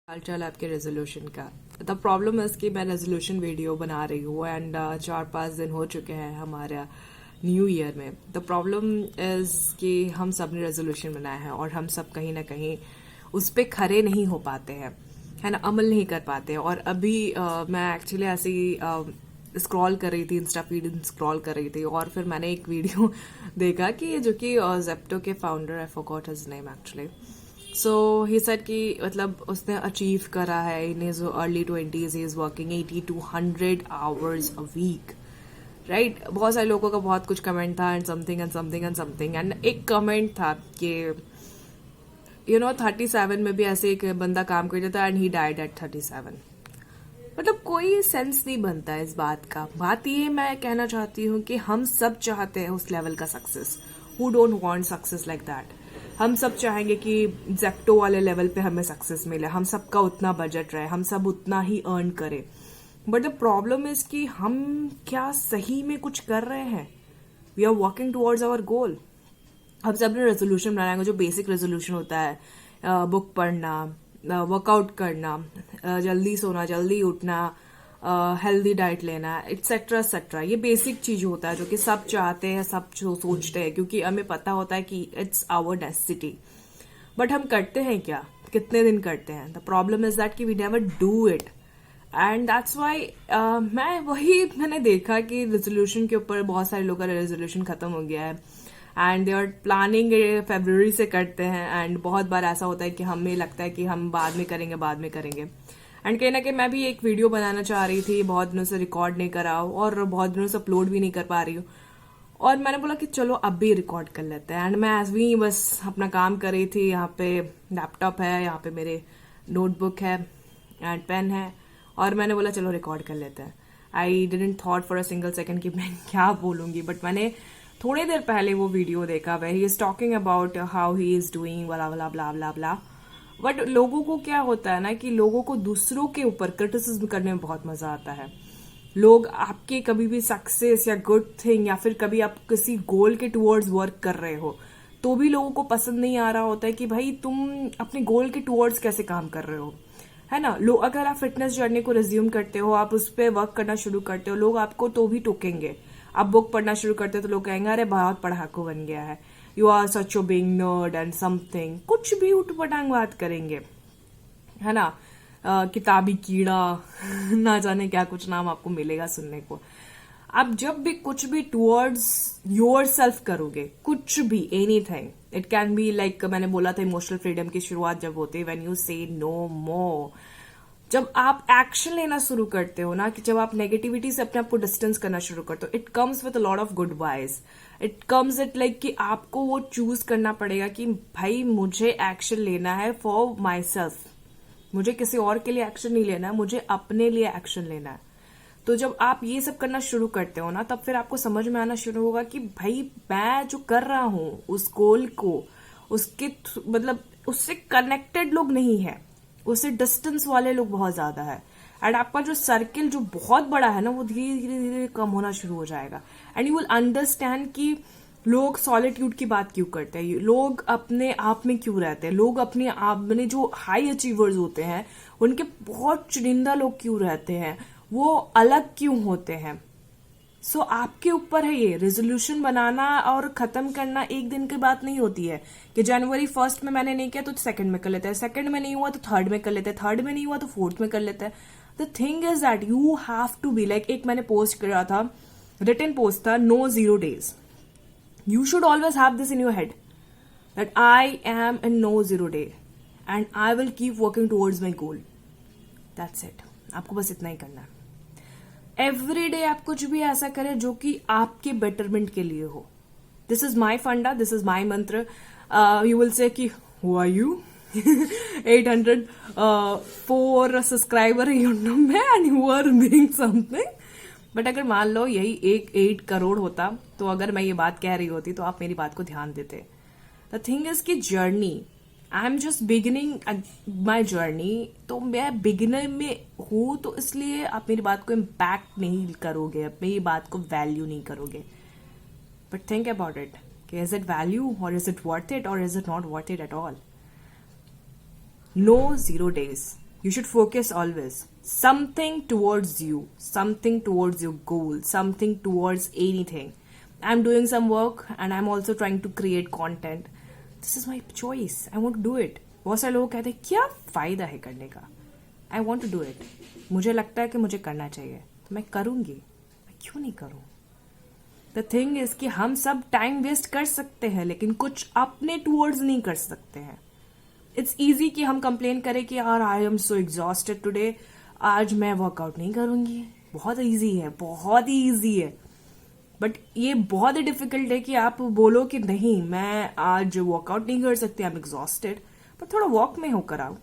हालचाल आपके रेजोल्यूशन का। द प्रॉब्लम है कि मैं रेजोल्यूशन वीडियो बना रही हूँ एंड 4-5 दिन हो चुके हैं हमारा न्यू ईयर में। द प्रॉब्लम इज कि हम सब ने रेजोल्यूशन बनाया है और हम सब कहीं ना कहीं उस पर खरे नहीं हो पाते हैं, है ना, अमल नहीं कर पाते हैं। और अभी मैं एक्चुअली ऐसे ही स्क्रॉल कर रही थी, इंस्टा फीड स्क्रॉल कर रही थी और फिर मैंने एक वीडियो देखा कि जो कि जेप्टो के founder, I forgot his name actually, so he said कि मतलब उसने अचीव करा है in his early 20s, he is working 80 to 100 hours a week, right. बहुत सारे लोगों का बहुत कुछ कमेंट था and something and something and something, and एक कमेंट था कि 37 में भी ऐसे एक बंदा काम करता था एंड ही डाइड एट 37। मतलब कोई सेंस नहीं बनता इस बात का। बात ये मैं कहना चाहती हूँ कि हम सब चाहते हैं उस लेवल का success. Who don't want success like that. हम सब चाहेंगे कि जेप्टो वाले लेवल पे हमें सक्सेस मिले, हम सबका उतना बजट रहे, हम सब उतना ही अर्न करें। बट द प्रॉब्लम इज कि हम क्या सही में कुछ कर रहे हैं? We are working towards our goal. हम सब ने रेजोल्यूशन बनाएंगे, जो बेसिक रेजोल्यूशन होता है, बुक पढ़ना, वर्कआउट करना, जल्दी सोना, जल्दी उठना, हेल्दी डाइट लेना, एक्सेट्रा एक्सेट्रा। ये बेसिक चीज होता है जो कि सब चाहते हैं, सब सोचते हैं, क्योंकि हमें पता होता है कि इट्स आवर नेसेसिटी। बट हम करते हैं क्या? कितने दिन करते हैं? द प्रॉब्लम इज दैट कि we never do it, and that's why मैंने देखा कि रेजोल्यूशन के ऊपर बहुत सारे लोगों का रेजोल्यूशन खत्म हो गया है एंड दे आर प्लानिंग फरवरी से करते हैं। एंड बहुत बार ऐसा होता है कि हमें लगता है कि हम बाद में करेंगे, बाद में करेंगे। एंड कहीं ना कहीं मैं भी एक वीडियो बनाना चाह रही थी, बहुत दिनों से रिकॉर्ड नहीं करा और बहुत दिनों से अपलोड भी नहीं कर पा रही हूँ, और मैंने बोला कि चलो अब भी रिकॉर्ड कर लेते हैं। एंड मैं ऐसे ही बस अपना काम कर रही थी। यहाँ पे लैपटॉप है, यहाँ पे मेरे नोटबुक है एंड पेन है, और मैंने बोला चलो रिकॉर्ड कर लेते हैं। I didn't thought for a single second कि मैं क्या बोलूंगी, बट मैंने थोड़ी देर पहले वो वीडियो देखा, वे he is talking about how he is doing blah blah blah blah blah. But लोगों को क्या होता है ना कि लोगों को दूसरों के ऊपर क्रिटिसिज्म करने में बहुत मजा आता है। लोग आपके कभी भी सक्सेस या गुड थिंग या फिर कभी आप किसी गोल के टुवर्ड्स वर्क कर रहे हो तो भी लोगों को पसंद नहीं आ रहा होता है कि भाई तुम अपने गोल के टुवर्ड्स कैसे काम कर रहे हो, है ना। लोग, अगर आप फिटनेस जर्नी को रिज्यूम करते हो, आप उस पर वर्क करना शुरू करते हो, लोग आपको तो भी टोकेंगे। आप बुक पढ़ना शुरू करते हो तो लोग कहेंगे अरे बहुत पढ़ाकू बन गया है, you are such a big nerd and something, कुछ भी उठ पटांग बात करेंगे, है ना। किताबी कीड़ा ना जाने क्या कुछ नाम आपको मिलेगा सुनने को। आप जब भी कुछ भी टुवर्ड्स योर सेल्फ करोगे, कुछ भी, anything, it can be like, मैंने बोला था इमोशनल फ्रीडम की शुरुआत जब होती है व्हेन यू से नो मोर। जब आप एक्शन लेना शुरू करते हो ना, कि जब आप नेगेटिविटी से अपने आप को डिस्टेंस करना शुरू करते हो, it comes with a lot of good wise. It comes it like कि आपको वो चूज करना पड़ेगा कि भाई मुझे एक्शन लेना है फॉर माई सेल्फ, मुझे किसी और के लिए एक्शन नहीं लेना है, मुझे अपने लिए एक्शन लेना है। तो जब आप ये सब करना शुरू करते हो ना, तब फिर आपको समझ में आना शुरू होगा कि भाई मैं जो कर रहा हूं उस गोल को, उसके मतलब उससे कनेक्टेड लोग नहीं है, उससे डिस्टेंस वाले लोग बहुत ज्यादा है। एंड आपका जो सर्किल जो बहुत बड़ा है ना, वो धीरे धीरे धीरे कम होना शुरू हो जाएगा। एंड यू विल अंडरस्टैंड कि लोग सॉलिट्यूड की बात क्यों करते हैं, लोग अपने आप में क्यों रहते हैं, लोग अपने आप में जो हाई अचीवर्स होते हैं उनके बहुत चुनिंदा लोग क्यों रहते हैं, वो अलग क्यों होते हैं। सो आपके ऊपर है ये रेजोल्यूशन बनाना और खत्म करना। एक दिन की बात नहीं होती है कि जनवरी 1 में मैंने नहीं किया तो सेकंड में कर लेते हैं, सेकंड में नहीं हुआ तो थर्ड में कर लेते हैं, थर्ड में नहीं हुआ तो फोर्थ में कर लेते हैं। The thing is that you have to be like, एक मैंने पोस्ट करा था, रिटन पोस्ट था, no 0 days। You should always have this in your head that I am in no 0 day and I will keep working towards my goal. That's it. आपको बस इतना ही करना है। एवरी डे आप कुछ भी ऐसा करें जो कि आपके बेटरमेंट के लिए हो। दिस इज माई फंडा, दिस इज माई मंत्र। यू विल से कि who are you 804 subscriber YouTube में and you are doing something. But अगर मान लो यही 8 करोड़ होता तो अगर मैं ये बात कह रही होती तो आप मेरी बात को ध्यान देते। द थिंग इज की journey, I am just beginning my journey, तो मैं बिगिनर में हूं, तो इसलिए आप मेरी बात को इम्पैक्ट नहीं करोगे, आप मेरी बात को वैल्यू नहीं करोगे। बट थिंक अबाउट इट कि इज इट वैल्यू और इज इट वर्थ इट और is it not worth it at all. No 0 days, You should focus always. Something towards you, something towards your goal, something towards anything. I'm doing some work and I'm also trying to create content. This is my choice. I want to do it. बहुत सारे लोग कहते हैं क्या फायदा है करने का. I want to do it. मुझे लगता है कि मुझे करना चाहिए तो मैं करूंगी. मैं क्यों नहीं करूं? The thing is कि हम सब टाइम वेस्ट कर सकते हैं लेकिन कुछ अपने टूवर्ड्स नहीं कर सकते हैं. इट्स ईजी कि हम कंप्लेन करें कि यार I am so exhausted today, आज मैं वर्कआउट नहीं करूंगी. बहुत ईजी है, बहुत ही ईजी है. बट ये बहुत ही डिफिकल्ट है कि आप बोलो कि नहीं मैं आज वर्कआउट नहीं कर सकती, आई एम एग्जॉस्टेड, पर थोड़ा वॉक में होकर आओ.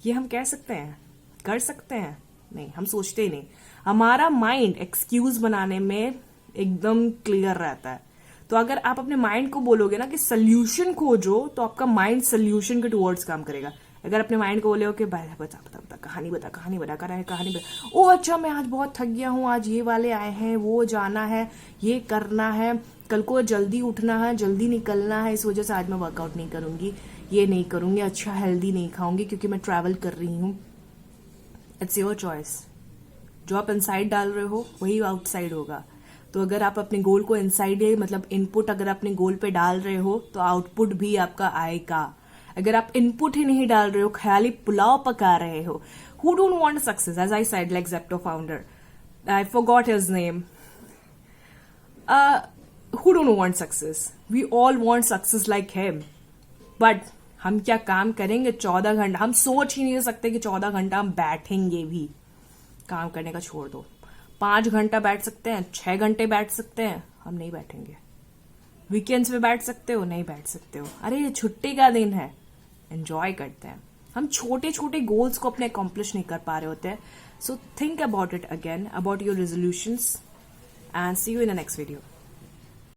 ये हम कह सकते हैं, कर सकते हैं? नहीं, हम सोचते ही नहीं. हमारा माइंड एक्सक्यूज बनाने में एकदम क्लियर रहता है. तो अगर आप अपने माइंड को बोलोगे ना कि सोल्यूशन खोजो, तो आपका माइंड सोल्यूशन के टुवर्ड्स काम करेगा. अगर अपने माइंड को बोले हो कि बता बता बता कहानी बता कहानी बता, ओ अच्छा मैं आज बहुत थक गया हूँ, आज ये वाले आए हैं, वो जाना है, ये करना है, कल को जल्दी उठना है, जल्दी निकलना है, इस वजह से आज मैं वर्कआउट नहीं करूंगी, ये नहीं करूंगी, अच्छा हेल्दी नहीं खाऊंगी क्योंकि मैं ट्रैवल कर रही हूँ. It's your choice. जो आप इनसाइड डाल रहे हो वही आउटसाइड होगा. तो अगर आप अपने गोल को इनसाइड मतलब इनपुट अगर अपने गोल पे डाल रहे हो तो आउटपुट भी आपका आएगा. अगर आप इनपुट ही नहीं डाल रहे हो, खाली पुलाव पका रहे हो. Who don't want success? As I said, like Zepto founder, I forgot his name. Who don't want success? We all want success like him. But हम क्या काम करेंगे 14 घंटा? हम सोच ही नहीं सकते कि 14 घंटा हम बैठेंगे भी. काम करने का छोड़ दो. 5 घंटा बैठ सकते हैं, 6 घंटे बैठ सकते हैं, हम नहीं बैठेंगे. वीकेंड्स में बैठ सकते हो? नहीं बैठ सकते हो. अरे ये छुट्टी का दिन है, एंजॉय करते हैं. हम छोटे छोटे गोल्स को अपने अकॉम्प्लिश नहीं कर पा रहे होते हैं. So think about it again, about your resolutions, and see you in the next video.